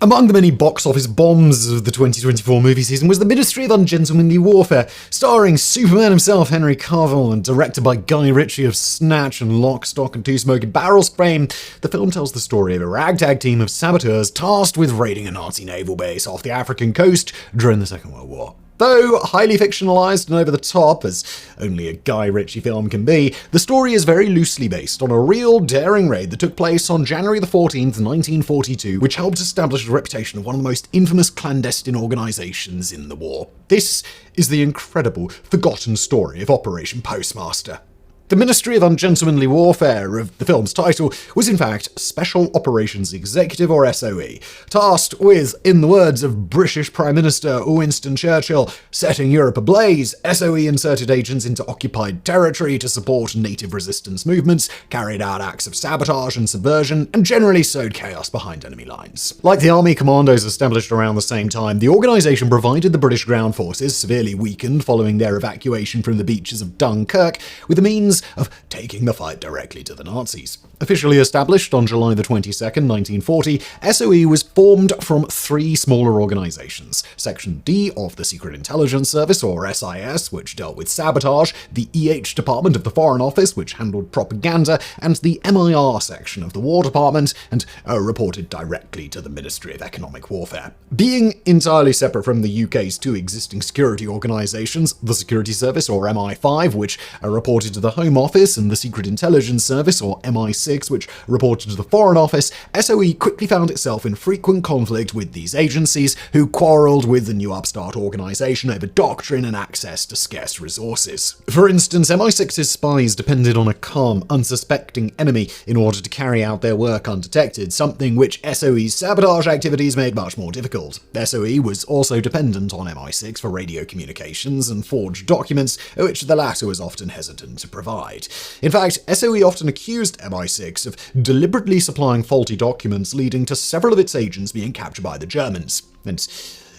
Among the many box office bombs of the 2024 movie season was the Ministry of Ungentlemanly Warfare, starring Superman himself, Henry Cavill, and directed by Guy Ritchie of Snatch and Lock, Stock and Two Smoking Barrels fame. The film tells the story of a ragtag team of saboteurs tasked with raiding a Nazi naval base off the African coast during the Second World War. Though highly fictionalized and over the top, as only a Guy Ritchie film can be, the story is very loosely based on a real daring raid that took place on January the 14th, 1942, which helped establish the reputation of one of the most infamous clandestine organizations in the war. This is the incredible, forgotten story of Operation Postmaster. The Ministry of Ungentlemanly Warfare of the film's title was in fact Special Operations Executive, or SOE, tasked with, in the words of British Prime Minister Winston Churchill, setting Europe ablaze. SOE inserted agents into occupied territory to support native resistance movements, carried out acts of sabotage and subversion, and generally sowed chaos behind enemy lines. Like the army commandos established around the same time, the organization provided the British ground forces, severely weakened following their evacuation from the beaches of Dunkirk, with the means of taking the fight directly to the Nazis. Officially established on July the 22nd, 1940, SOE was formed from three smaller organizations: Section D of the Secret Intelligence Service, or SIS, which dealt with sabotage, the EH Department of the Foreign Office, which handled propaganda, and the MIR section of the War Department, and reported directly to the Ministry of Economic Warfare. Being entirely separate from the UK's two existing security organizations, the Security Service, or MI5, which reported to the Home Office, and the Secret Intelligence Service, or MI6, which reported to the Foreign Office, SOE quickly found itself in frequent conflict with these agencies, who quarreled with the new upstart organization over doctrine and access to scarce resources. For instance, MI6's spies depended on a calm, unsuspecting enemy in order to carry out their work undetected, something which SOE's sabotage activities made much more difficult. SOE was also dependent on MI6 for radio communications and forged documents, which the latter was often hesitant to provide. In fact, SOE often accused MI6 of deliberately supplying faulty documents, leading to several of its agents being captured by the Germans. And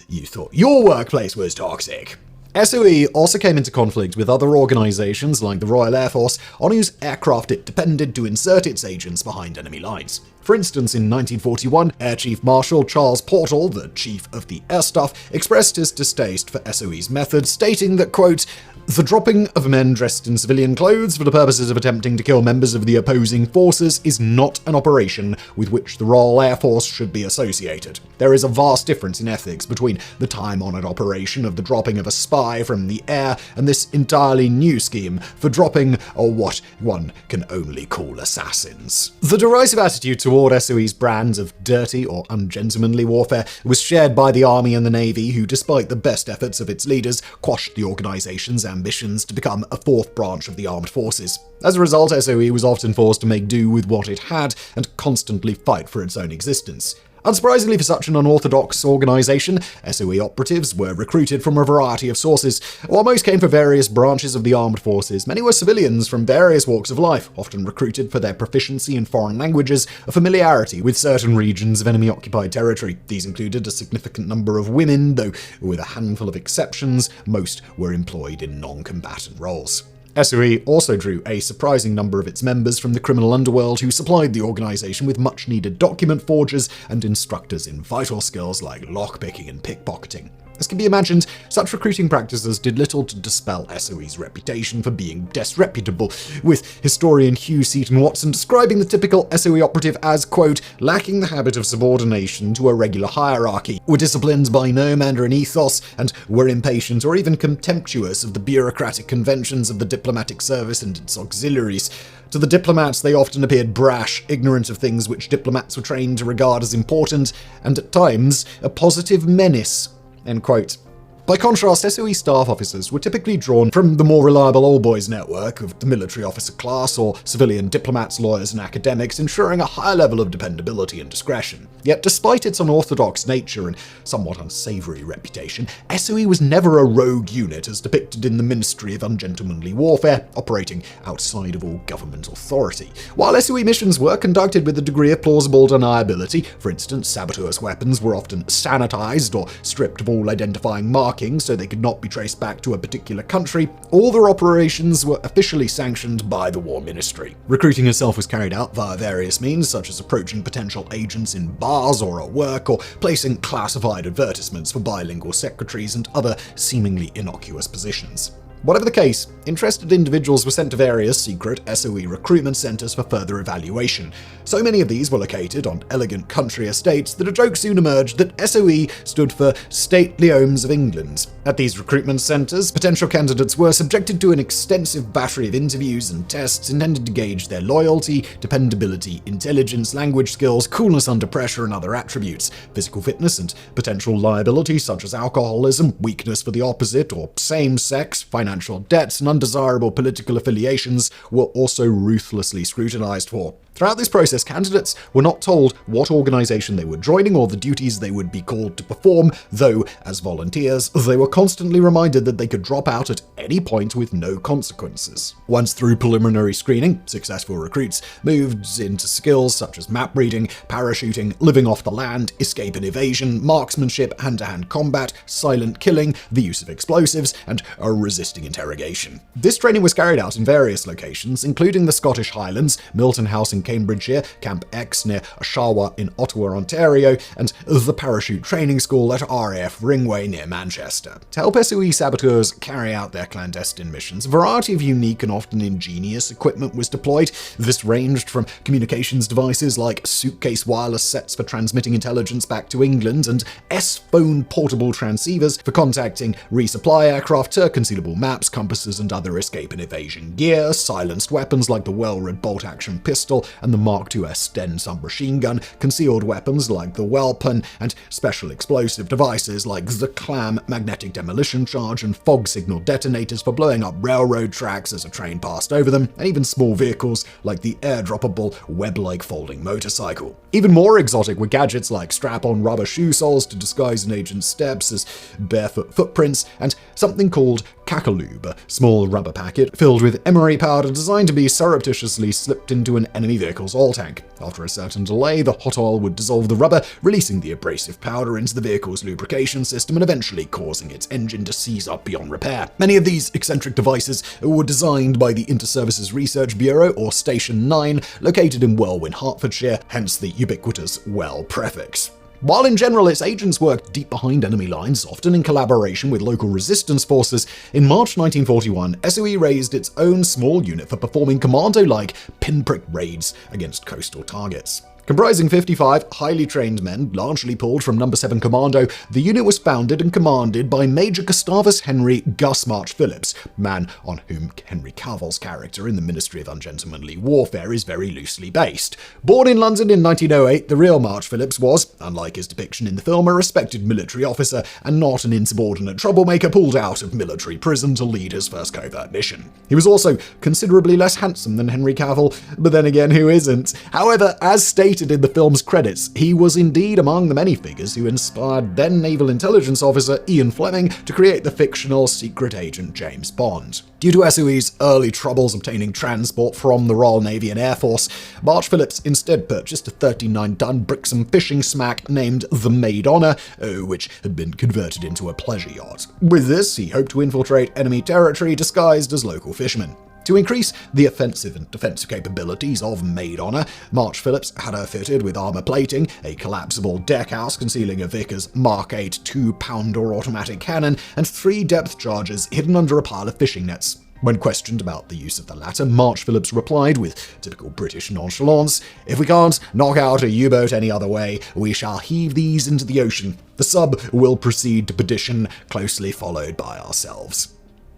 you thought your workplace was toxic. SOE also came into conflict with other organizations like the Royal Air Force, on whose aircraft it depended to insert its agents behind enemy lines. For instance, in 1941, Air Chief Marshal Charles Portal, the chief of the air staff, expressed his distaste for SOE's methods, stating that, quote, "The dropping of men dressed in civilian clothes for the purposes of attempting to kill members of the opposing forces is not an operation with which the Royal Air Force should be associated. There is a vast difference in ethics between the time-honored operation of the dropping of a spy from the air and this entirely new scheme for dropping what one can only call assassins." The derisive attitude toward SOE's brands of dirty or ungentlemanly warfare was shared by the Army and the Navy, who, despite the best efforts of its leaders, quashed the organization's ambitions to become a fourth branch of the armed forces. As a result, SOE was often forced to make do with what it had and constantly fight for its own existence. Unsurprisingly for such an unorthodox organization, SOE operatives were recruited from a variety of sources. While most came from various branches of the armed forces, many were civilians from various walks of life, often recruited for their proficiency in foreign languages or familiarity with certain regions of enemy-occupied territory. These included a significant number of women, though with a handful of exceptions, most were employed in non-combatant roles. SOE also drew a surprising number of its members from the criminal underworld, who supplied the organization with much-needed document forgers and instructors in vital skills like lockpicking and pickpocketing. As can be imagined, such recruiting practices did little to dispel SOE's reputation for being disreputable, with historian Hugh Seaton Watson describing the typical SOE operative as, quote, "lacking the habit of subordination to a regular hierarchy, were disciplined by no Mandarin ethos, and were impatient or even contemptuous of the bureaucratic conventions of the diplomatic service and its auxiliaries. To the diplomats, they often appeared brash, ignorant of things which diplomats were trained to regard as important, and at times a positive menace." End quote. By contrast, SOE staff officers were typically drawn from the more reliable old boys network of the military officer class or civilian diplomats, lawyers, and academics, ensuring a higher level of dependability and discretion. Yet, despite its unorthodox nature and somewhat unsavory reputation, SOE was never a rogue unit as depicted in the Ministry of Ungentlemanly Warfare, operating outside of all government authority. While SOE missions were conducted with a degree of plausible deniability, for instance, saboteurs' weapons were often sanitized or stripped of all identifying markers, markings so they could not be traced back to a particular country, all their operations were officially sanctioned by the War Ministry. Recruiting itself was carried out via various means, such as approaching potential agents in bars or at work, or placing classified advertisements for bilingual secretaries and other seemingly innocuous positions. Whatever the case, interested individuals were sent to various secret SOE recruitment centers for further evaluation. So many of these were located on elegant country estates that a joke soon emerged that SOE stood for Stately Homes of England. At these recruitment centers, potential candidates were subjected to an extensive battery of interviews and tests intended to gauge their loyalty, dependability, intelligence, language skills, coolness under pressure, and other attributes. Physical fitness and potential liability such as alcoholism, weakness for the opposite, or same-sex, financial debts, and undesirable political affiliations were also ruthlessly scrutinized for. Throughout this process, candidates were not told what organization they were joining or the duties they would be called to perform, though, as volunteers, they were constantly reminded that they could drop out at any point with no consequences. Once through preliminary screening, successful recruits moved into skills such as map reading, parachuting, living off the land, escape and evasion, marksmanship, hand-to-hand combat, silent killing, the use of explosives, and resisting interrogation. This training was carried out in various locations, including the Scottish Highlands, Milton House in Cambridgeshire, Camp X near Oshawa in Ottawa, Ontario, and the Parachute Training School at RAF Ringway near Manchester. To help SOE saboteurs carry out their clandestine missions, a variety of unique and often ingenious equipment was deployed. This ranged from communications devices like suitcase wireless sets for transmitting intelligence back to England and S-phone portable transceivers for contacting resupply aircraft to concealable maps, compasses, and other escape and evasion gear, silenced weapons like the well-read bolt-action pistol and the Mark II Sten submachine gun, concealed weapons like the Wellpun, and special explosive devices like the Clam magnetic demolition charge and fog signal detonators for blowing up railroad tracks as a train passed over them, and even small vehicles like the airdroppable web-like folding motorcycle. Even more exotic were gadgets like strap-on rubber shoe soles to disguise an agent's steps as barefoot footprints, and something called Kakaloob, a small rubber packet filled with emery powder designed to be surreptitiously slipped into an enemy vehicle's oil tank. After a certain delay, the hot oil would dissolve the rubber, releasing the abrasive powder into the vehicle's lubrication system and eventually causing its engine to seize up beyond repair. Many of these eccentric devices were designed by the Inter-Services Research Bureau, or Station 9, located in Welwyn, Hertfordshire, hence the ubiquitous Well prefix. While in general its agents worked deep behind enemy lines, often in collaboration with local resistance forces, in March 1941, SOE raised its own small unit for performing commando-like pinprick raids against coastal targets. Comprising 55 highly trained men, largely pulled from No. 7 Commando, the unit was founded and commanded by Major Gustavus Henry Gus March Phillips, man on whom Henry Cavill's character in the Ministry of Ungentlemanly Warfare is very loosely based. Born in London in 1908, the real March Phillips was, unlike his depiction in the film, a respected military officer and not an insubordinate troublemaker pulled out of military prison to lead his first covert mission. He was also considerably less handsome than Henry Cavill, but then again, who isn't? However, as stated in the film's credits, he was indeed among the many figures who inspired then Naval Intelligence Officer Ian Fleming to create the fictional secret agent James Bond. Due to SOE's early troubles obtaining transport from the Royal Navy and Air Force, March Phillips instead purchased a 39-ton Brixham fishing smack named the Maid, which had been converted into a pleasure yacht. With this, he hoped to infiltrate enemy territory disguised as local fishermen. To increase the offensive and defensive capabilities of Maid, March Phillips had her fitted with armor plating, a collapsible deckhouse concealing a Vickers Mark 8 2-pounder automatic cannon, and 3 depth charges hidden under a pile of fishing nets. When questioned about the use of the latter, March Phillips replied with typical British nonchalance, "If we can't knock out a U-boat any other way, we shall heave these into the ocean. The sub will proceed to perdition, closely followed by ourselves."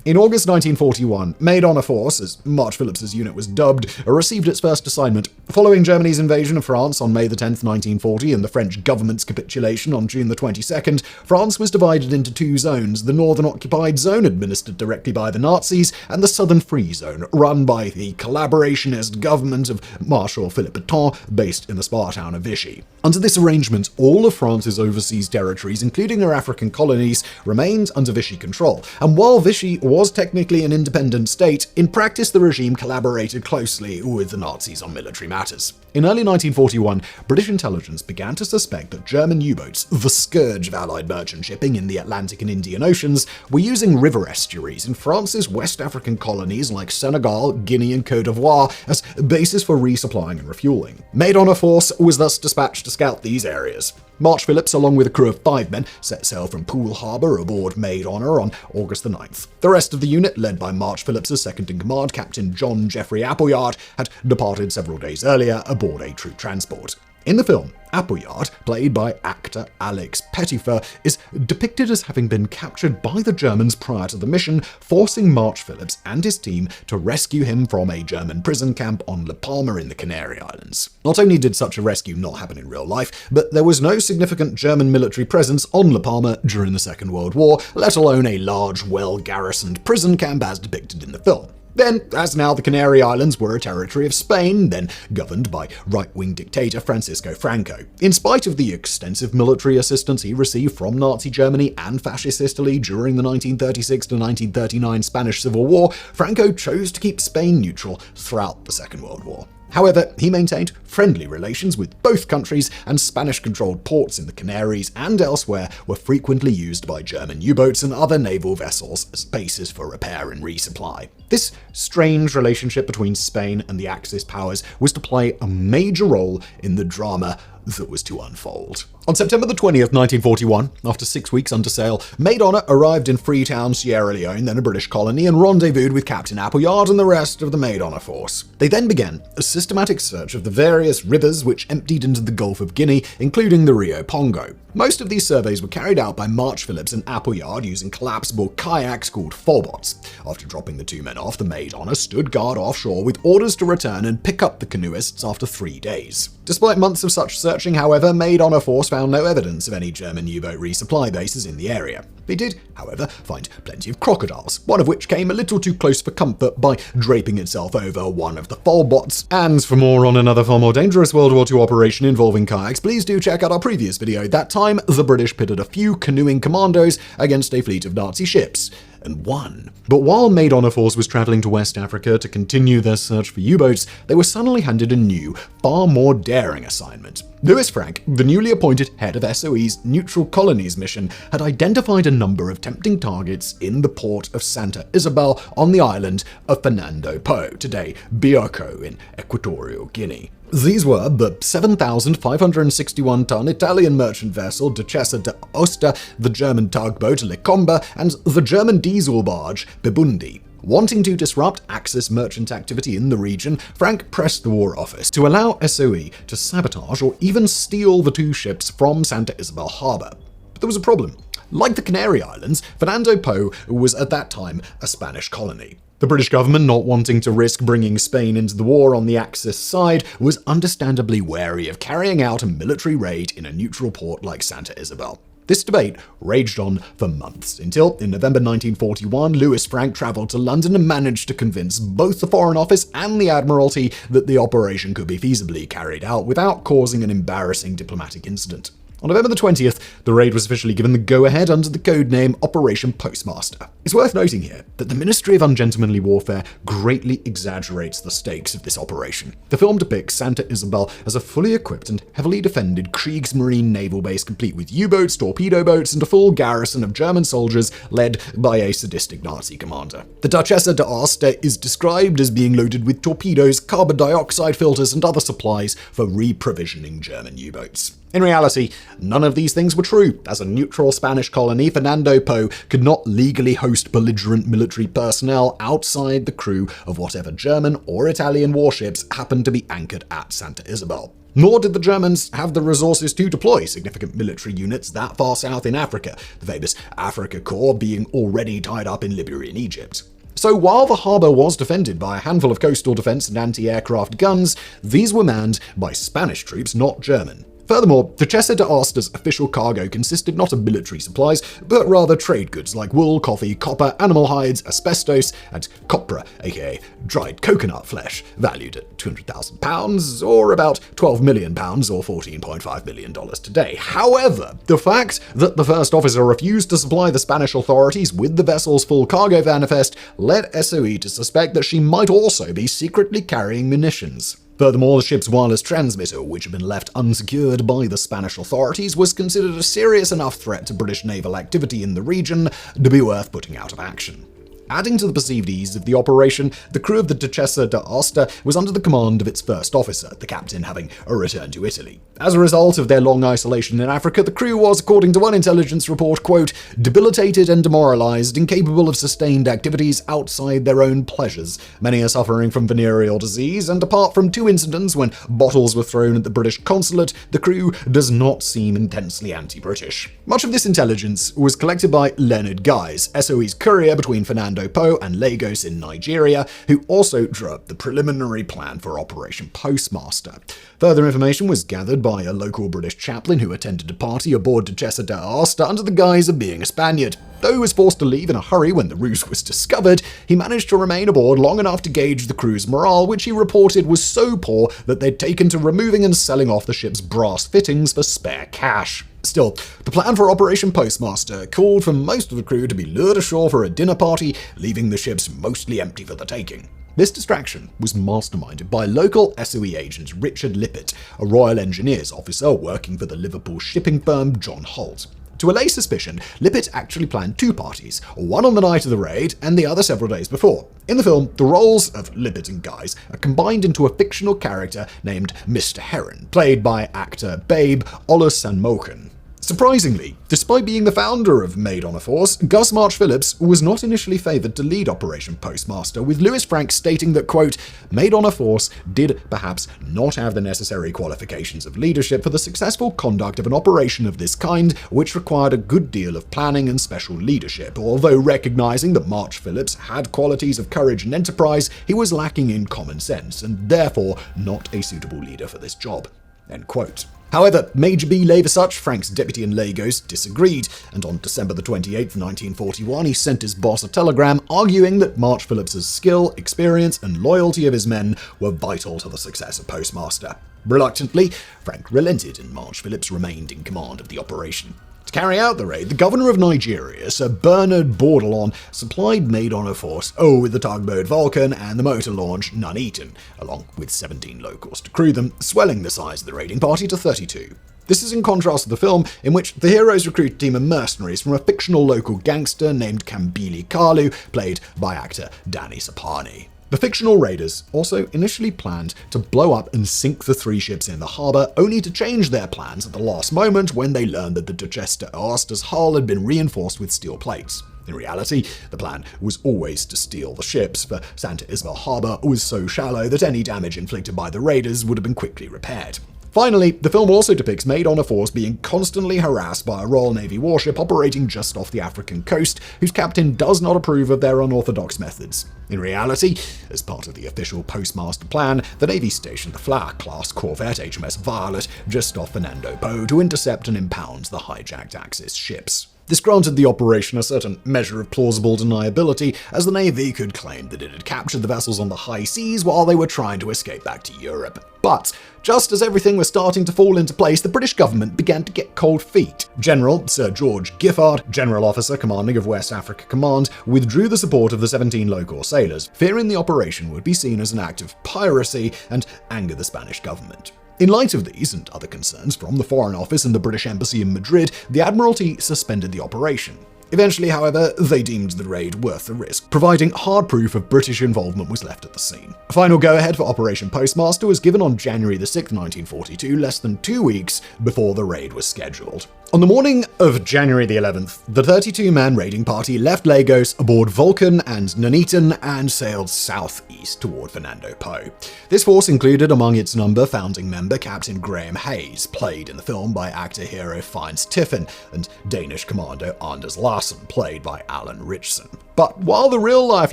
In August 1941, Maid Force, as March Phillips's unit was dubbed, received its first assignment. Following Germany's invasion of France on May 10, 1940, and the French government's capitulation on June 22nd, France was divided into 2 zones: the Northern Occupied Zone, administered directly by the Nazis, and the Southern Free Zone, run by the collaborationist government of Marshal Philippe Pétain, based in the spa town of Vichy. Under this arrangement, all of France's overseas territories, including her African colonies, remained under Vichy control, and while Vichy was technically an independent state, in practice the regime collaborated closely with the Nazis on military matters. In early 1941, British intelligence began to suspect that German U-boats, the scourge of Allied merchant shipping in the Atlantic and Indian Oceans, were using river estuaries in France's West African colonies like Senegal, Guinea, and Côte d'Ivoire as bases for resupplying and refueling. Maid on a force was thus dispatched to scout these areas. March Phillips, along with a crew of 5 men, set sail from Poole Harbour aboard Maid Honour on August the 9th. The rest of the unit, led by March Phillips' second-in-command, Captain John Geoffrey Appleyard, had departed several days earlier aboard a troop transport. In the film, Appleyard, played by actor Alex Pettyfer, is depicted as having been captured by the Germans prior to the mission, forcing March Phillips and his team to rescue him from a German prison camp on La Palma in the Canary Islands. Not only did such a rescue not happen in real life, but there was no significant German military presence on La Palma during the Second World War, let alone a large, well-garrisoned prison camp as depicted in the film. Then, as now, the Canary Islands were a territory of Spain, then governed by right-wing dictator Francisco Franco. In spite of the extensive military assistance he received from Nazi Germany and Fascist Italy during the 1936 to 1939 Spanish Civil War, Franco chose to keep Spain neutral throughout the Second World War. However, he maintained friendly relations with both countries, and Spanish-controlled ports in the Canaries and elsewhere were frequently used by German U-boats and other naval vessels as bases for repair and resupply. This strange relationship between Spain and the Axis powers was to play a major role in the drama that was to unfold. On September the 20th, 1941, after 6 weeks under sail, Maid Honour arrived in Freetown, Sierra Leone, then a British colony, and rendezvoused with Captain Appleyard and the rest of the Maid Honour force. They then began a systematic search of the various rivers which emptied into the Gulf of Guinea, including the Rio Pongo. Most of these surveys were carried out by March Phillips and Appleyard using collapsible kayaks called fourbots. After dropping the 2 men off, the Maid Honour stood guard offshore with orders to return and pick up the canoeists after 3 days. Despite months of such searching, however, Maid Honour force found no evidence of any German U-boat resupply bases in the area. They did, however, find plenty of crocodiles, one of which came a little too close for comfort by draping itself over one of the fourbots. And for more on another far more dangerous World War II operation involving kayaks, please do check out our previous video. That time, the British pitted a few canoeing commandos against a fleet of Nazi ships, and won. But while Maid Honour force was travelling to West Africa to continue their search for U-boats, they were suddenly handed a new, far more daring assignment. Louis Frank, the newly appointed head of SOE's Neutral Colonies mission, had identified a number of tempting targets in the port of Santa Isabel on the island of Fernando Po, today Bioko in Equatorial Guinea. These were the 7,561-ton Italian merchant vessel Duchessa d'Aosta, the German tugboat Le Comba, and the German diesel barge Bibundi. Wanting to disrupt Axis merchant activity in the region, Frank pressed the War Office to allow SOE to sabotage or even steal the 2 ships from Santa Isabel Harbor. But there was a problem. Like the Canary Islands, Fernando Po was at that time a Spanish colony. The British government, not wanting to risk bringing Spain into the war on the Axis side, was understandably wary of carrying out a military raid in a neutral port like Santa Isabel. This debate raged on for months, until in November 1941, Louis Frank travelled to London and managed to convince both the Foreign Office and the Admiralty that the operation could be feasibly carried out without causing an embarrassing diplomatic incident. On November the 20th, the raid was officially given the go-ahead under the codename Operation Postmaster. It's worth noting here that the Ministry of Ungentlemanly Warfare greatly exaggerates the stakes of this operation. The film depicts Santa Isabel as a fully equipped and heavily defended Kriegsmarine naval base complete with U-boats, torpedo boats, and a full garrison of German soldiers led by a sadistic Nazi commander. The Duchessa d'Aosta is described as being loaded with torpedoes, carbon dioxide filters, and other supplies for re-provisioning German U-boats. In reality, none of these things were true. As a neutral Spanish colony, Fernando Po could not legally host belligerent military personnel outside the crew of whatever German or Italian warships happened to be anchored at Santa Isabel. Nor did the Germans have the resources to deploy significant military units that far south in Africa, the famous Afrika Korps being already tied up in Libya and Egypt. So while the harbour was defended by a handful of coastal defence and anti-aircraft guns, these were manned by Spanish troops, not German. Furthermore, Duchessa d'Aosta's official cargo consisted not of military supplies, but rather trade goods like wool, coffee, copper, animal hides, asbestos, and copra, aka dried coconut flesh, valued at £200,000, or about £12 million, or $14.5 million today. However, the fact that the first officer refused to supply the Spanish authorities with the vessel's full cargo manifest led SOE to suspect that she might also be secretly carrying munitions. Furthermore, the ship's wireless transmitter, which had been left unsecured by the Spanish authorities, was considered a serious enough threat to British naval activity in the region to be worth putting out of action. Adding to the perceived ease of the operation, the crew of the Duchessa d'Aosta was under the command of its first officer, the captain having returned to Italy. As a result of their long isolation in Africa, the crew was, according to one intelligence report, quote, debilitated and demoralized, incapable of sustained activities outside their own pleasures. Many are suffering from venereal disease, and apart from 2 incidents when bottles were thrown at the British consulate, the crew does not seem intensely anti-British. Much of this intelligence was collected by Leonard Guys, SOE's courier between Fernando Po and Lagos in Nigeria, who also drew up the preliminary plan for Operation Postmaster. Further information was gathered by a local British chaplain who attended a party aboard Duchessa d'Aosta under the guise of being a Spaniard. Though he was forced to leave in a hurry when the ruse was discovered, he managed to remain aboard long enough to gauge the crew's morale, which he reported was so poor that they'd taken to removing and selling off the ship's brass fittings for spare cash. Still, the plan for Operation Postmaster called for most of the crew to be lured ashore for a dinner party, leaving the ships mostly empty for the taking. This distraction was masterminded by local SOE agent Richard Lippett, a Royal Engineers officer working for the Liverpool shipping firm John Holt. To allay suspicion, Lippett actually planned 2 parties, one on the night of the raid and the other several days before. In the film, the roles of Lippett and Guys are combined into a fictional character named Mr. Heron, played by actor Babe Olusanmokan. Surprisingly, despite being the founder of Maid on a Force, Gus March Phillips was not initially favoured to lead Operation Postmaster, with Lewis Frank stating that, quote, Maid on a Force did perhaps not have the necessary qualifications of leadership for the successful conduct of an operation of this kind, which required a good deal of planning and special leadership. Although recognising that March Phillips had qualities of courage and enterprise, he was lacking in common sense, and therefore not a suitable leader for this job. End quote. However, Major B. Laversuch, Frank's deputy in Lagos, disagreed, and on December 28, 1941, he sent his boss a telegram arguing that March Phillips's skill, experience, and loyalty of his men were vital to the success of Postmaster. Reluctantly, Frank relented, and March Phillips remained in command of the operation. To carry out the raid, the governor of Nigeria, Sir Bernard Bordelon, supplied Maid on a Force with the tugboat Vulcan and the motor launch Nuneaton, along with 17 locals to crew them, swelling the size of the raiding party to 32. This is in contrast to the film, in which the heroes recruit a team of mercenaries from a fictional local gangster named Kambili Kalu, played by actor Danny Sapani. The fictional raiders also initially planned to blow up and sink the 3 ships in the harbour, only to change their plans at the last moment when they learned that the Duchessa d'Aosta's hull had been reinforced with steel plates. In reality, the plan was always to steal the ships, for Santa Isabel Harbour was so shallow that any damage inflicted by the raiders would have been quickly repaired. Finally, the film also depicts Maid on a Force being constantly harassed by a Royal Navy warship operating just off the African coast, whose captain does not approve of their unorthodox methods. In reality, as part of the official Postmaster plan, the Navy stationed the Flower-class corvette HMS Violet just off Fernando Po to intercept and impound the hijacked Axis ships. This granted the operation a certain measure of plausible deniability, as the Navy could claim that it had captured the vessels on the high seas while they were trying to escape back to Europe. But just as everything was starting to fall into place, the British government began to get cold feet. General Sir George Giffard, General Officer commanding of West Africa Command, withdrew the support of the 17 local sailors, fearing the operation would be seen as an act of piracy and anger the Spanish government. In light of these and other concerns from the Foreign Office and the British Embassy in Madrid, the Admiralty suspended the operation. Eventually, however, they deemed the raid worth the risk, providing hard proof of British involvement was left at the scene. A final go-ahead for Operation Postmaster was given on January 6, 1942, less than 2 weeks before the raid was scheduled. On the morning of January 11th, the 32-man raiding party left Lagos aboard Vulcan and Nuneaton and sailed southeast toward Fernando Po. This force included among its number founding member Captain Graham Hayes, played in the film by actor hero Fiennes Tiffin, and Danish commando Anders Larsen. Larson, played by Alan Ritchson. But while the real-life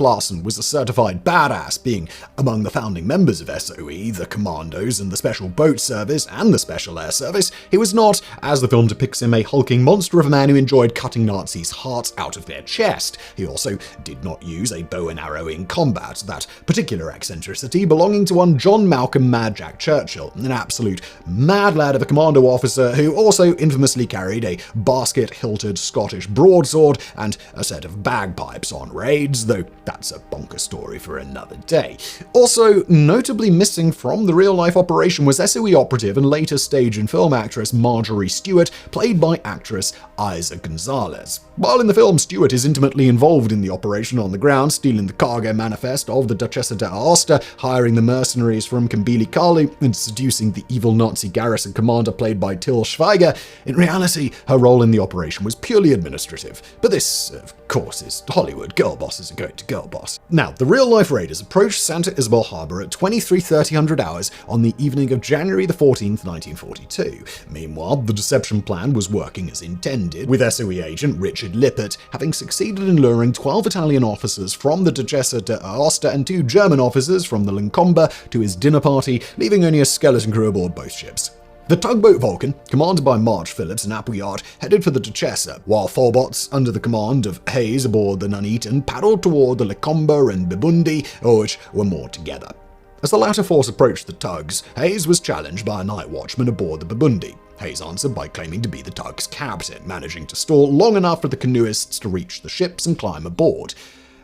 Larson was a certified badass, being among the founding members of SOE, the Commandos and the Special Boat Service and the Special Air Service, he was not, as the film depicts him, a hulking monster of a man who enjoyed cutting Nazis' hearts out of their chest. He also did not use a bow and arrow in combat, that particular eccentricity belonging to one John Malcolm Mad Jack Churchill, an absolute mad lad of a commando officer who also infamously carried a basket-hilted Scottish broadsword and a set of bagpipes on raids, though that's a bonker story for another day. Also, notably missing from the real-life operation was SOE operative and later stage and film actress Marjorie Stewart, played by actress Isa Gonzalez. While in the film, Stewart is intimately involved in the operation on the ground, stealing the cargo manifest of the Duchessa d'Aosta, hiring the mercenaries from Kambili Kali, and seducing the evil Nazi garrison commander played by Till Schweiger, in reality, her role in the operation was purely administrative. But this, of course, is Hollywood. Girl bosses are going to girl boss. Now, the real-life raiders approached Santa Isabel Harbor at 23:30 hours on the evening of January the 14th, 1942. Meanwhile, the deception plan was working as intended, with SOE agent Richard Lippert having succeeded in luring 12 Italian officers from the Duchessa d'Aosta and 2 German officers from the Lincomba to his dinner party, leaving only a skeleton crew aboard both ships. The tugboat Vulcan, commanded by March Phillips and Appleyard, headed for the Duchessa, while 4 boats under the command of Hayes aboard the Nuneaton paddled toward the Lecomba and Bibundi, which were moored together. As the latter force approached the tugs, Hayes was challenged by a night watchman aboard the Bibundi. Hayes answered by claiming to be the tug's captain, managing to stall long enough for the canoeists to reach the ships and climb aboard.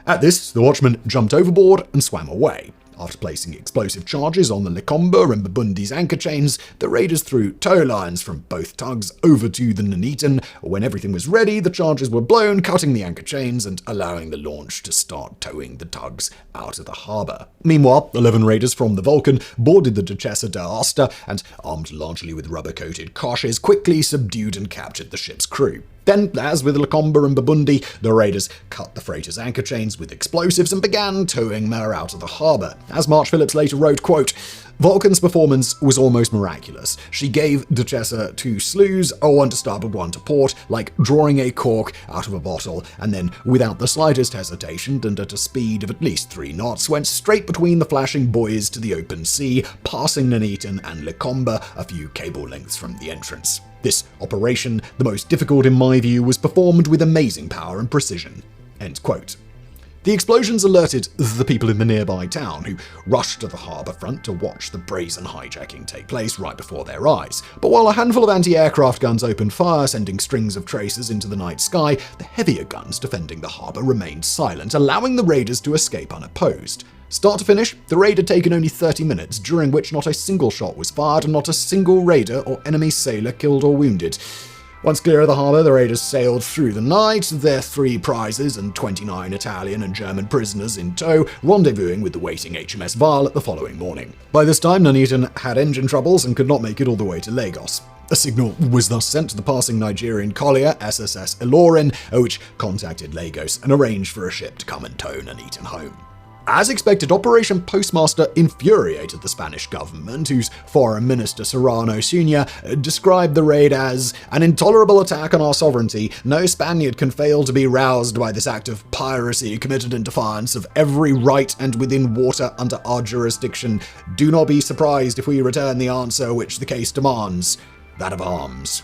At this, the watchman jumped overboard and swam away. After placing explosive charges on the Lecomba and Bibundi's anchor chains, the raiders threw tow lines from both tugs over to the Nuneaton. When everything was ready, the charges were blown, cutting the anchor chains and allowing the launch to start towing the tugs out of the harbour. Meanwhile, 11 raiders from the Vulcan boarded the Duchessa d'Aosta and, armed largely with rubber-coated koshes, quickly subdued and captured the ship's crew. Then, as with Lecomba and Bibundi, the raiders cut the freighter's anchor chains with explosives and began towing her out of the harbour. As March Phillips later wrote, quote, "Vulcan's performance was almost miraculous. She gave Duchessa 2 slews, one to starboard, one to port, like drawing a cork out of a bottle, and then, without the slightest hesitation and at a speed of at least 3 knots, went straight between the flashing buoys to the open sea, passing Nuneaton and Lecomba a few cable lengths from the entrance. This operation, the most difficult in my view, was performed with amazing power and precision." End quote. The explosions alerted the people in the nearby town, who rushed to the harbour front to watch the brazen hijacking take place right before their eyes. But while a handful of anti-aircraft guns opened fire, sending strings of tracers into the night sky, the heavier guns defending the harbour remained silent, allowing the raiders to escape unopposed. Start to finish, the raid had taken only 30 minutes, during which not a single shot was fired and not a single raider or enemy sailor killed or wounded. Once clear of the harbour, the raiders sailed through the night, their 3 prizes and 29 Italian and German prisoners in tow, rendezvousing with the waiting HMS Violet the following morning. By this time, Nuneaton had engine troubles and could not make it all the way to Lagos. A signal was thus sent to the passing Nigerian collier SSS Ilorin, which contacted Lagos and arranged for a ship to come and tow Nuneaton home. As expected, Operation Postmaster infuriated the Spanish government, whose Foreign Minister Serrano Sr. described the raid as an intolerable attack on our sovereignty. No Spaniard can fail to be roused by this act of piracy committed in defiance of every right and within water under our jurisdiction. Do not be surprised if we return the answer which the case demands, that of arms.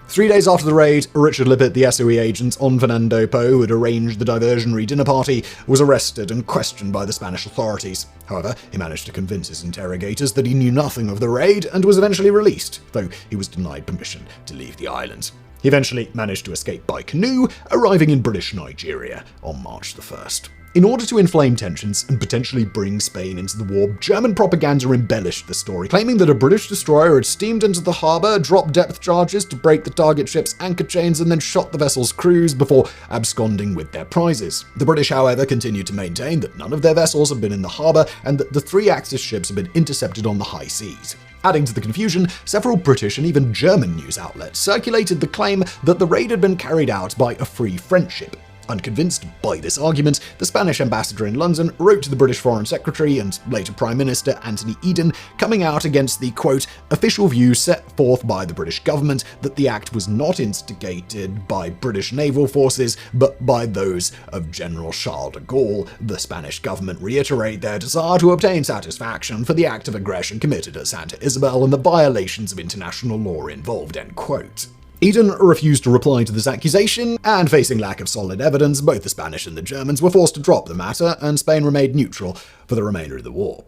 3 days after the raid, Richard Lippert, the SOE agent on Fernando Po, who had arranged the diversionary dinner party, was arrested and questioned by the Spanish authorities. However, he managed to convince his interrogators that he knew nothing of the raid and was eventually released, though he was denied permission to leave the island. He eventually managed to escape by canoe, arriving in British Nigeria on March the 1st. In order to inflame tensions and potentially bring Spain into the war, German propaganda embellished the story, claiming that a British destroyer had steamed into the harbour, dropped depth charges to break the target ship's anchor chains, and then shot the vessel's crews before absconding with their prizes. The British, however, continued to maintain that none of their vessels had been in the harbour and that the 3 Axis ships had been intercepted on the high seas. Adding to the confusion, several British and even German news outlets circulated the claim that the raid had been carried out by a Free French ship. Unconvinced by this argument, the Spanish ambassador in London wrote to the British Foreign Secretary and later Prime Minister Anthony Eden, coming out against the, quote, official view set forth by the British government that the act was not instigated by British naval forces, but by those of General Charles de Gaulle. The Spanish government reiterate their desire to obtain satisfaction for the act of aggression committed at Santa Isabel and the violations of international law involved, end quote. Eden refused to reply to this accusation, and facing lack of solid evidence, both the Spanish and the Germans were forced to drop the matter, and Spain remained neutral for the remainder of the war.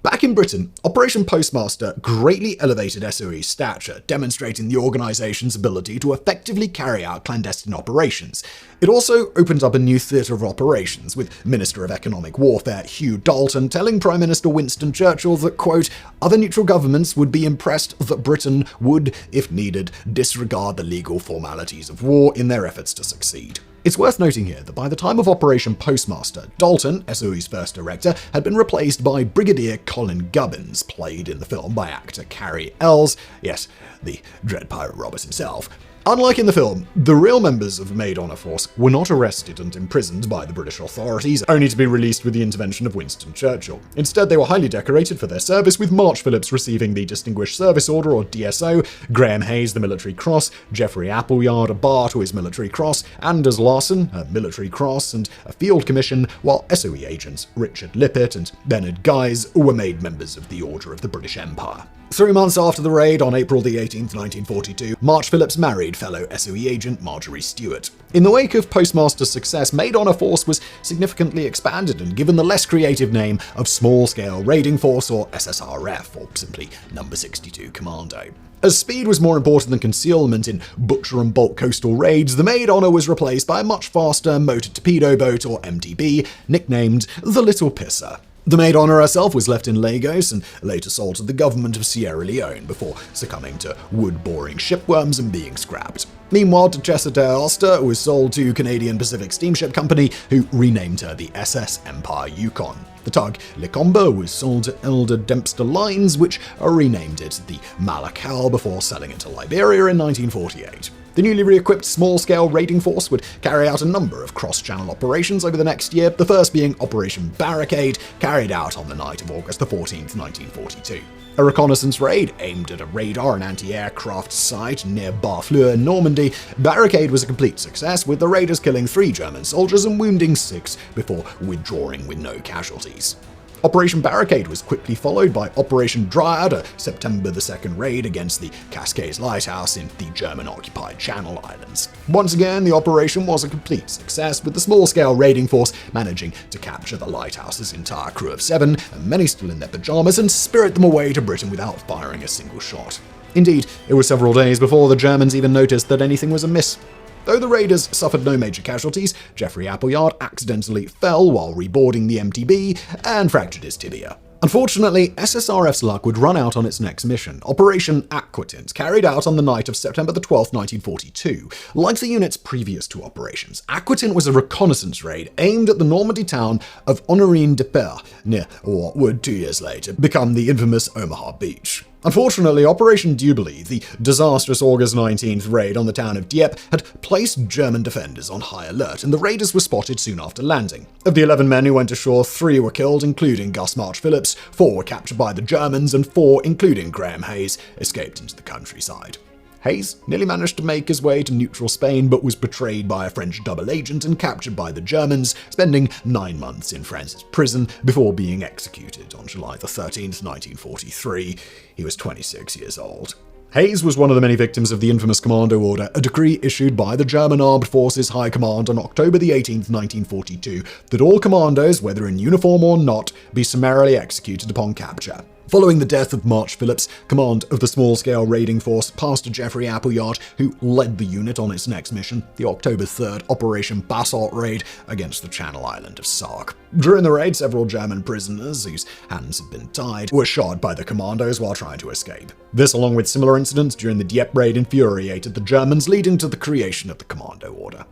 Back in Britain, Operation Postmaster greatly elevated SOE's stature, demonstrating the organization's ability to effectively carry out clandestine operations. It also opened up a new theatre of operations, with Minister of Economic Warfare Hugh Dalton telling Prime Minister Winston Churchill that, quote, other neutral governments would be impressed that Britain would, if needed, disregard the legal formalities of war in their efforts to succeed. It's worth noting here that by the time of Operation Postmaster, Dalton, SOE's first director, had been replaced by Brigadier Colin Gubbins, played in the film by actor Carrie Ells, yes, the dread pirate Robert himself. Unlike in the film, the real members of Maid Honor Force were not arrested and imprisoned by the British authorities, only to be released with the intervention of Winston Churchill. Instead, they were highly decorated for their service, with March Phillips receiving the Distinguished Service Order, or DSO, Graham Hayes the Military Cross, Geoffrey Appleyard a bar to his Military Cross, Anders Larson a Military Cross and a Field Commission, while SOE agents Richard Lippett and Bernard Guise were made members of the Order of the British Empire. 3 months after the raid, on April the 18th, 1942, March Phillips married fellow SOE agent Marjorie Stewart. In the wake of Postmaster's success, Maid Honor Force was significantly expanded and given the less creative name of Small Scale Raiding Force, or SSRF, or simply Number 62 Commando. As speed was more important than concealment in butcher and bolt coastal raids, the Maid Honor was replaced by a much faster motor torpedo boat, or MTB, nicknamed the Little Pisser. The Maid Honor herself was left in Lagos and later sold to the government of Sierra Leone before succumbing to wood-boring shipworms and being scrapped. Meanwhile, Duchessa d'Aosta was sold to Canadian Pacific Steamship Company, who renamed her the SS Empire Yukon. The tug Licomba was sold to Elder Dempster Lines, which renamed it the Malakal before selling it to Liberia in 1948. The newly re-equipped small-scale raiding force would carry out a number of cross-channel operations over the next year, the first being Operation Barricade, carried out on the night of August 14, 1942. A reconnaissance raid aimed at a radar and anti-aircraft site near Barfleur in Normandy, Barricade was a complete success, with the raiders killing 3 German soldiers and wounding 6 before withdrawing with no casualties. Operation Barricade was quickly followed by Operation Dryad, a September 2nd raid against the Cascades Lighthouse in the German-occupied Channel Islands. Once again, the operation was a complete success, with the small-scale raiding force managing to capture the lighthouse's entire crew of 7, and many still in their pajamas, and spirit them away to Britain without firing a single shot. Indeed, it was several days before the Germans even noticed that anything was amiss. Though the raiders suffered no major casualties, Geoffrey Appleyard accidentally fell while reboarding the MTB and fractured his tibia. Unfortunately, SSRF's luck would run out on its next mission, Operation Aquatint, carried out on the night of September 12, 1942. Like the unit's previous 2 operations, Aquatint was a reconnaissance raid aimed at the Normandy town of Honorine-de-Pere, near what would 2 years later become the infamous Omaha Beach. Unfortunately, Operation Jubilee, the disastrous August 19th raid on the town of Dieppe, had placed German defenders on high alert, and the raiders were spotted soon after landing. Of the 11 men who went ashore, 3 were killed, including Gus March Phillips, 4 were captured by the Germans, and 4, including Graham Hayes, escaped into the countryside. Hayes nearly managed to make his way to neutral Spain, but was betrayed by a French double agent and captured by the Germans, spending 9 months in France's prison before being executed on July 13th, 1943. He was 26 years old. Hayes was one of the many victims of the infamous Commando Order, a decree issued by the German Armed Forces High Command on October 18th, 1942, that all commandos, whether in uniform or not, be summarily executed upon capture. Following the death of March Phillips, command of the small-scale raiding force passed to Geoffrey Appleyard, who led the unit on its next mission, the October 3rd Operation Basalt raid against the Channel Island of Sark. During the raid, several German prisoners, whose hands had been tied, were shot by the commandos while trying to escape. This, along with similar incidents during the Dieppe raid, infuriated the Germans, leading to the creation of the Commando Order.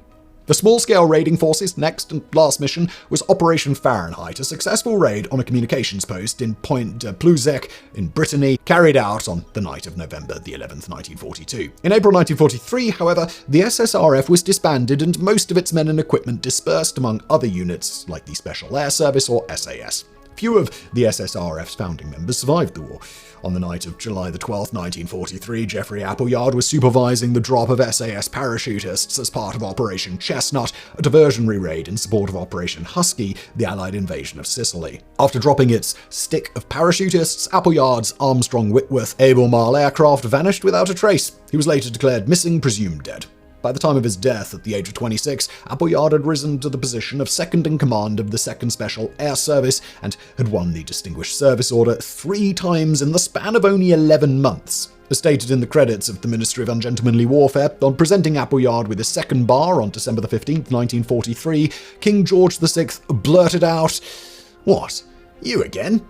The small-scale raiding force's next and last mission was Operation Fahrenheit, a successful raid on a communications post in Point de Plouzec in Brittany, carried out on the night of November the 11th, 1942. In April 1943, however, the SSRF was disbanded and most of its men and equipment dispersed among other units like the Special Air Service or SAS. Few of the SSRF's founding members survived the war. On the night of July the 12th, 1943, Jeffrey Appleyard was supervising the drop of SAS parachutists as part of Operation Chestnut, a diversionary raid in support of Operation Hiskey, the Allied invasion of Sicily. After dropping its stick of parachutists, Appleyard's Armstrong Whitworth Albemarle aircraft vanished without a trace. He was later declared missing, presumed dead. By the time of his death, at the age of 26, Appleyard had risen to the position of second in command of the 2nd Special Air Service and had won the Distinguished Service Order 3 times in the span of only 11 months. As stated in the credits of the Ministry of Ungentlemanly Warfare, on presenting Appleyard with his second bar on December the 15th, 1943, King George VI blurted out, "What? You again?"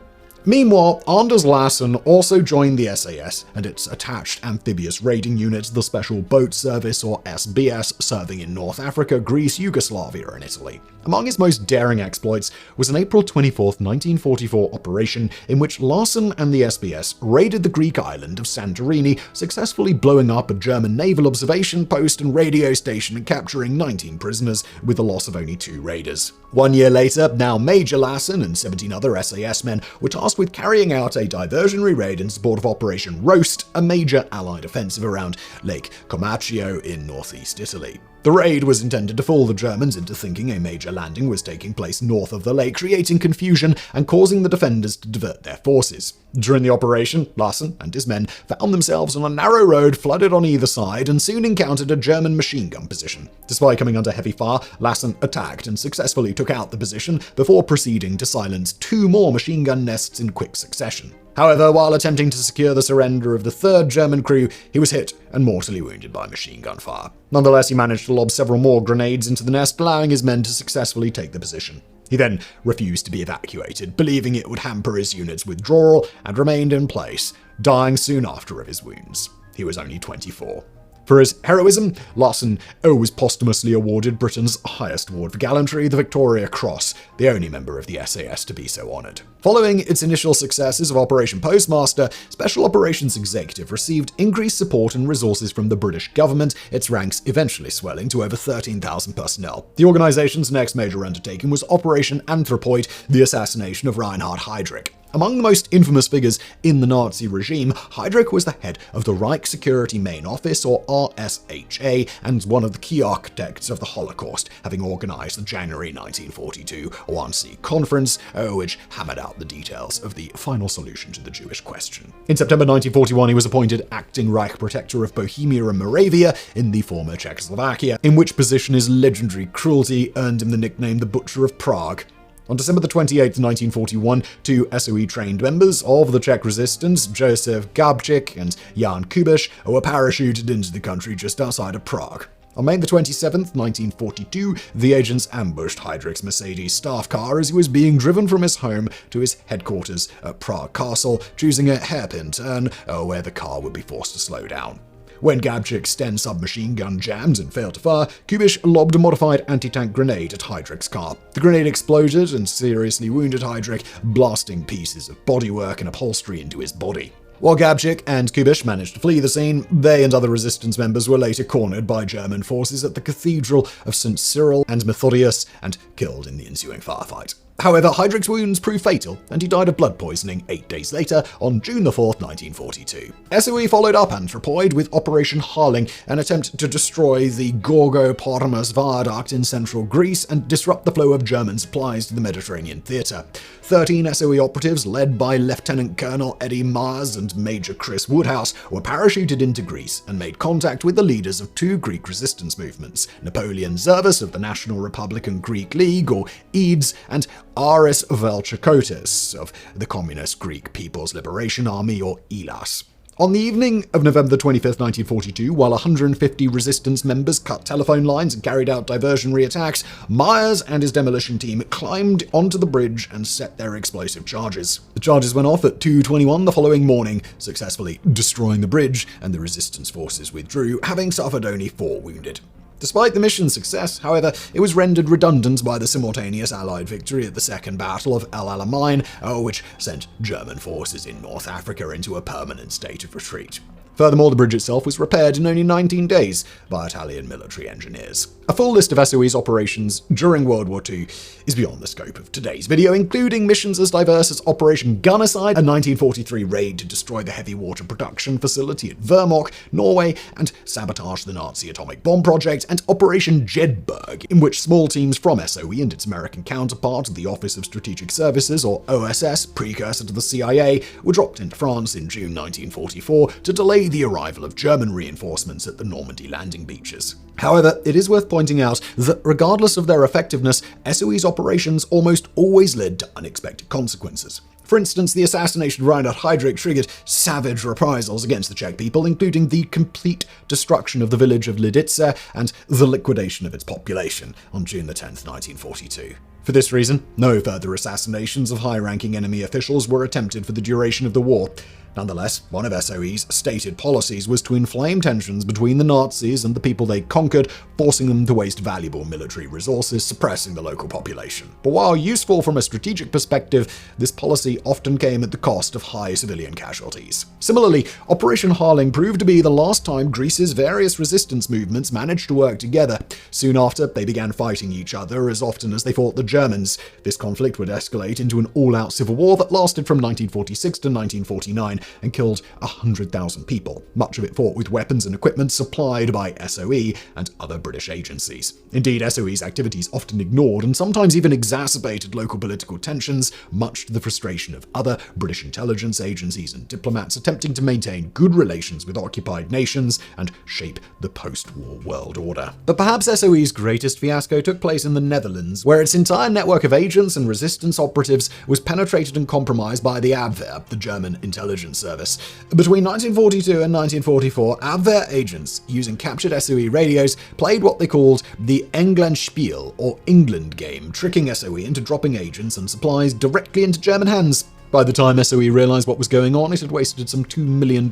Meanwhile, Anders Lassen also joined the SAS and its attached amphibious raiding unit, the Special Boat Service or SBS, serving in North Africa, Greece, Yugoslavia, and Italy. Among his most daring exploits was an April 24, 1944 operation in which Lassen and the SBS raided the Greek island of Santorini, successfully blowing up a German naval observation post and radio station and capturing 19 prisoners, with the loss of only 2 raiders. 1 year later, now Major Lassen and 17 other SAS men were tasked with carrying out a diversionary raid in support of Operation Roast, a major Allied offensive around Lake Comacchio in northeast Italy. The raid was intended to fool the Germans into thinking a major landing was taking place north of the lake, creating confusion and causing the defenders to divert their forces. During the operation, Lassen and his men found themselves on a narrow road flooded on either side and soon encountered a German machine gun position. Despite coming under heavy fire, Lassen attacked and successfully took out the position before proceeding to silence 2 more machine gun nests in quick succession. However, while attempting to secure the surrender of the 3rd German crew, he was hit and mortally wounded by machine gun fire. Nonetheless, he managed to lob several more grenades into the nest, allowing his men to successfully take the position. He then refused to be evacuated, believing it would hamper his unit's withdrawal, and remained in place, dying soon after of his wounds. He was only 24. For his heroism, Lassen was posthumously awarded Britain's highest award for gallantry, the Victoria Cross, the only member of the SAS to be so honoured. Following its initial successes of Operation Postmaster, Special Operations Executive received increased support and resources from the British government, its ranks eventually swelling to over 13,000 personnel. The organisation's next major undertaking was Operation Anthropoid, the assassination of Reinhard Heydrich. Among the most infamous figures in the Nazi regime, Heydrich was the head of the Reich Security Main Office, or RSHA, and one of the key architects of the Holocaust, having organized the January 1942 Wannsee Conference, which hammered out the details of the final solution to the Jewish question. In September 1941, he was appointed acting Reich Protector of Bohemia and Moravia in the former Czechoslovakia, in which position his legendary cruelty earned him the nickname the Butcher of Prague. On December 28, 1941, 2 SOE-trained members of the Czech resistance, Josef Gabčík and Jan Kubiš, were parachuted into the country just outside of Prague. On May 27, 1942, the agents ambushed Heydrich's Mercedes staff car as he was being driven from his home to his headquarters at Prague Castle, choosing a hairpin turn where the car would be forced to slow down. When Gabčík's 10 submachine gun jammed and failed to fire, Kubiš lobbed a modified anti-tank grenade at Heydrich's car. The grenade exploded and seriously wounded Heydrich, blasting pieces of bodywork and upholstery into his body. While Gabčík and Kubiš managed to flee the scene, they and other resistance members were later cornered by German forces at the Cathedral of St. Cyril and Methodius and killed in the ensuing firefight. However, Heydrich's wounds proved fatal, and he died of blood poisoning 8 days later, on June 4, 1942. SOE followed up Anthropoid with Operation Harling, an attempt to destroy the Gorgo-Pormus viaduct in central Greece and disrupt the flow of German supplies to the Mediterranean theatre. 13 SOE operatives, led by Lieutenant Colonel Eddie Myers and Major Chris Woodhouse, were parachuted into Greece and made contact with the leaders of 2 Greek resistance movements, Napoleon Zervas of the National Republican Greek League, or EADS, and Aris Velchikotis of the Communist Greek People's Liberation Army, or ELAS. On the evening of November 25, 1942, while 150 resistance members cut telephone lines and carried out diversionary attacks, Myers and his demolition team climbed onto the bridge and set their explosive charges. The charges went off at 2:21 the following morning, successfully destroying the bridge, and the resistance forces withdrew, having suffered only 4 wounded. Despite the mission's success, however, it was rendered redundant by the simultaneous Allied victory at the Second Battle of El Alamein, which sent German forces in North Africa into a permanent state of retreat. Furthermore, the bridge itself was repaired in only 19 days by Italian military engineers. A full list of SOE's operations during World War II is beyond the scope of today's video, including missions as diverse as Operation Gunnicide, a 1943 raid to destroy the heavy water production facility at Vermont, Norway, and sabotage the Nazi atomic bomb project, and Operation Jedburgh, in which small teams from SOE and its American counterpart, the Office of Strategic Services, or OSS, precursor to the CIA, were dropped into France in June 1944 to delay the arrival of German reinforcements at the Normandy landing beaches. However, it is worth pointing out that regardless of their effectiveness, SOE's operations almost always led to unexpected consequences. For instance, the assassination of Reinhard Heydrich triggered savage reprisals against the Czech people, including the complete destruction of the village of Lidice and the liquidation of its population on June 10, 1942. For this reason, no further assassinations of high-ranking enemy officials were attempted for the duration of the war. Nonetheless, one of SOE's stated policies was to inflame tensions between the Nazis and the people they conquered, forcing them to waste valuable military resources, suppressing the local population. But while useful from a strategic perspective, this policy often came at the cost of high civilian casualties. Similarly, Operation Harling proved to be the last time Greece's various resistance movements managed to work together. Soon after, they began fighting each other as often as they fought the Germans. This conflict would escalate into an all-out civil war that lasted from 1946 to 1949, and killed 100,000 people, much of it fought with weapons and equipment supplied by SOE and other British agencies. Indeed, SOE's activities often ignored and sometimes even exacerbated local political tensions, much to the frustration of other British intelligence agencies and diplomats attempting to maintain good relations with occupied nations and shape the post-war world order. But perhaps SOE's greatest fiasco took place in the Netherlands, where its entire network of agents and resistance operatives was penetrated and compromised by the Abwehr, the German intelligence service. Between 1942 and 1944, Abwehr agents, using captured SOE radios, played what they called the Englandspiel, or England game, tricking SOE into dropping agents and supplies directly into German hands. By the time SOE realized what was going on, it had wasted some $2 million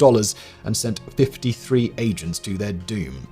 and sent 53 agents to their doom.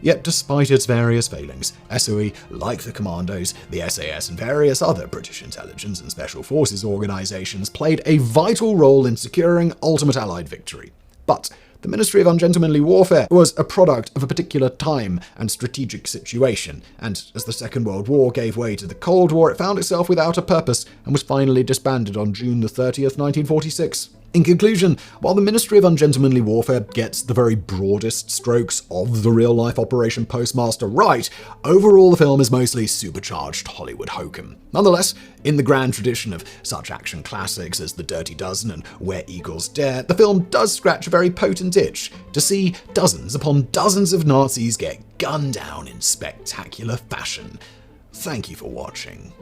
Yet despite its various failings, SOE, like the Commandos, the SAS, and various other British intelligence and special forces organizations, played a vital role in securing ultimate Allied victory. But the Ministry of Ungentlemanly Warfare was a product of a particular time and strategic situation, and as the Second World War gave way to the Cold War, it found itself without a purpose and was finally disbanded on June 30th, 1946. In conclusion, while the Ministry of Ungentlemanly Warfare gets the very broadest strokes of the real-life Operation Postmaster right, overall the film is mostly supercharged Hollywood hokum. Nonetheless, in the grand tradition of such action classics as The Dirty Dozen and Where Eagles Dare, the film does scratch a very potent itch to see dozens upon dozens of Nazis get gunned down in spectacular fashion. Thank you for watching.